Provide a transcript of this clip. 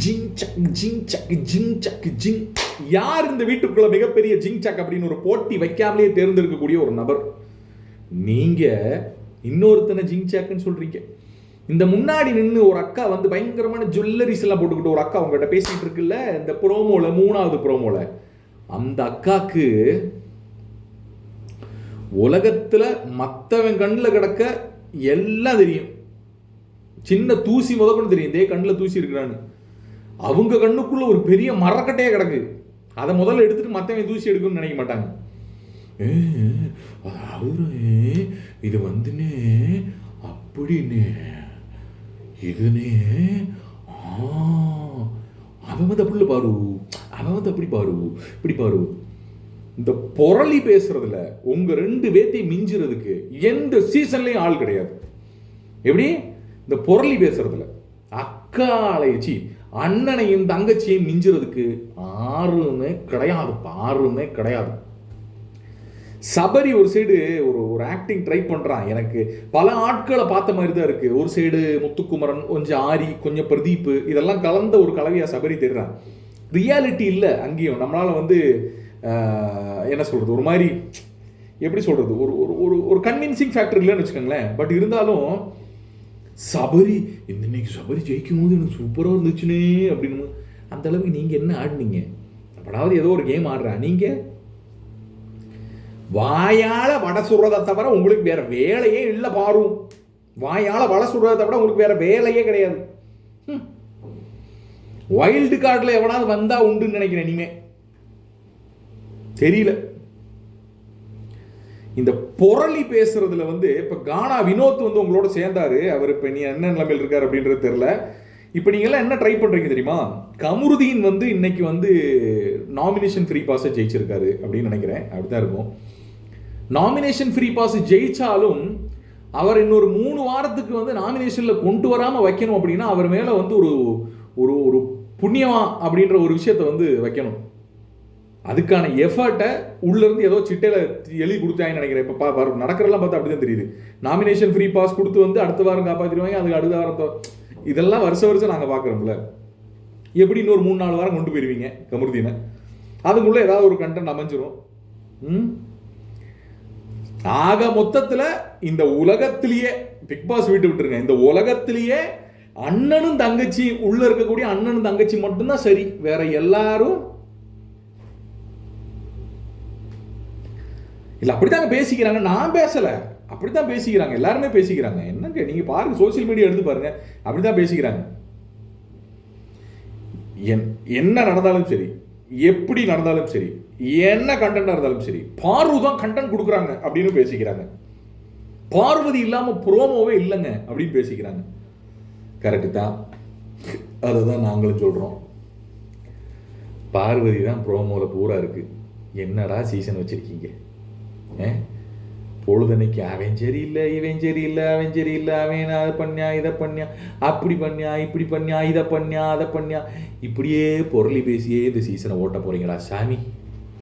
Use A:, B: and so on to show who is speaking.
A: ஜிங் சக் ஜிங் சக் ஜிங் சக் ஜிங். யார் இந்த வீட்டுக்குள்ள மிகப்பெரிய ஜிங் சக் அப்படின்னு ஒரு போட்டி வைக்காமலே தேர்ந்தெடுக்கக்கூடிய ஒரு நபர்? நீங்க இன்னொருத்தனை ஜிங் சக்குன்னு சொல்றீங்க. இந்த முன்னாடி நின்று ஒரு அக்கா வந்து பயங்கரமான ஜுவல்லரிஸ் எல்லாம் போட்டுக்கிட்டு ஒரு அக்கா உங்ககிட்ட பேசிட்டு இருக்குல்ல, இந்த ப்ரோமோல 3வது ப்ரோமோல, அந்த அக்காக்கு உலகத்துல மற்றவன் கண்ணில் கிடக்க எல்லாம் தெரியும். சின்ன தூசி முதற்கொண்டு தெரியும், இதே கண்ணில் தூசி இருக்கிறான்னு. அவங்க கண்ணுக்குள்ள ஒரு பெரிய மரக்கட்டையே கிடக்கு. அதை முதல்ல எடுத்துட்டு மற்றவன் தூசி எடுக்கணும்னு நினைக்க மாட்டாங்க. இது வந்துன்னு அப்படின்னு இதுனே அவன் வந்து அப்படி பாரு, அவன் வந்து அப்படி பாரு, இப்படி பாரு. இந்த பொரளி பேசுறதுல உங்க 2 பேத்தையும் மிஞ்சுறதுக்கு எந்த சீசன்லயும் ஆள் கிடையாது. எப்படி இந்த பொரளி பேசுறதுல அக்காளைச்சி அண்ணனையும் தங்கச்சியையும் மிஞ்சுறதுக்கு ஆறுமே கிடையாது, ஆறுமே கிடையாது. சபரி ஒரு சைடு ஒரு ஆக்டிங் ட்ரை பண்றான். எனக்கு பல ஆட்களை பார்த்த மாதிரி தான் இருக்கு. ஒரு சைடு முத்துக்குமரன், கொஞ்சம் ஆரி, கொஞ்சம் பிரதீப், இதெல்லாம் கலந்த ஒரு கலவையா சபரி தெரிறான். ரியாலிட்டி இல்லை அங்கேயும். நம்மளால வந்து என்ன சொல்றது, ஒரு மாதிரி எப்படி சொல்றது, ஒரு கன்வின்சிங் ஃபேக்டர் இல்லைன்னு வச்சுக்கோங்களேன். பட் இருந்தாலும் சபரி இன்னைக்கு சபரி ஜெயிக்கும் போது எனக்கு சூப்பராக இருந்துச்சுனே அப்படின்னு அந்த அளவுக்கு நீங்க என்ன ஆடினீங்க? அப்படாவது ஏதோ ஒரு கேம் ஆடுறா. நீங்க வாயால வடை சுடுறதை தவிர உங்களுக்கு வேற வேலையே இல்லை. பாரும் வாயால வடை சுடுறதை தவிர உங்களுக்கு வேற வேலையே கிடையாது. வைல்டு கார்டில் எவனாவது வந்தா உண்டுன்னு நினைக்கிறேன். இனிமே தெரியல. இந்த பொரளி பேசுறதுல வந்து இப்ப கானா வினோத் வந்து உங்களோட சேர்ந்தாரு. அவர் இப்ப நீ என்ன நிலைமையில் இருக்காரு அப்படின்றது தெரியல. இப்ப நீங்க எல்லாம் என்ன ட்ரை பண்றீங்க தெரியுமா? கமருதீன் வந்து இன்னைக்கு வந்து நாமினேஷன் ஃப்ரீ பாஸை ஜெயிச்சிருக்காரு அப்படின்னு நினைக்கிறேன். அப்படிதான் இருக்கும். நாமினேஷன் ஃப்ரீ பாஸ் ஜெயிச்சாலும் அவர் இன்னொரு 3 வாரத்துக்கு வந்து நாமினேஷன்ல கொண்டு வராம வைக்கணும் அப்படின்னா அவர் மேல வந்து ஒரு ஒரு புண்ணியமா அப்படின்ற ஒரு விஷயத்தை வந்து வைக்கணும். அதுக்கான எஃபர்ட்டை உள்ள இருந்து ஏதோ சிட்டையில எழுதி கொடுத்தாங்கன்னு நினைக்கிறேன். இப்போ நடக்கிறதெல்லாம் பார்த்தா அப்படிதான் தெரியுது. நாமினேஷன் ஃப்ரீ பாஸ் கொடுத்து வந்து அடுத்த வாரம் காப்பாற்றிடுவாங்க, அதுக்கு அடுத்த வாரத்தை இதெல்லாம் வருஷம் நாங்கள் பார்க்குறோம்ல. எப்படி இன்னொரு 3-4 வாரம் கொண்டு போயிருவீங்க கமருதீனை? அதுக்குள்ள ஏதாவது ஒரு கண்டென்ட் அமைஞ்சிரும். ஆக மொத்தத்தில் இந்த உலகத்திலேயே பிக் பாஸ் வீட்டு விட்டுருங்க, இந்த உலகத்திலேயே அண்ணனும் தங்கச்சி உள்ள இருக்கக்கூடிய அண்ணனும் தங்கச்சி மட்டும்தான் சரி. வேற எல்லாரும் இல்ல. அப்படித்தாங்க பேசிக்கிறாங்க. நான் பேசல, அப்படித்தான் பேசிக்கிறாங்க. எல்லாருமே பேசிக்கிறாங்க. என்னங்க நீங்க பாருங்க, சோசியல் மீடியா எடுத்து பாருங்க, அப்படிதான் பேசிக்கிறாங்க. என்ன நடந்தாலும் சரி, எப்படி நடந்தாலும் சரி, என்ன கண்டென்ட் இருந்தாலும் சரி, பார்வதி தான் கண்டென்ட் கொடுக்குறாங்க அப்படின்னு பேசிக்கிறாங்க. பார்வதி இல்லாம ப்ரோமோவே இல்லைங்க அப்படின்னு பேசிக்கிறாங்க. கரெக்டு தான், அதுதான் நாங்களும் சொல்றோம். பார்வதி தான் ப்ரோமோல பூரா இருக்கு. என்னடா சீசன் வச்சிருக்கீங்க? பொழுதனைக்கு அவன் சரியில்லை, இவன் சரியில்லை, அவன் சரியில்லை, அவன் அதை பண்ணியா, இதை பண்ணியா, அப்படி பண்ணியா, இப்படி பண்ணியா, இதை பண்ணியா, அதை பண்ணியா, இப்படியே பொருளி பேசியே இந்த சீசனை ஓட்ட போறீங்களா சாமி?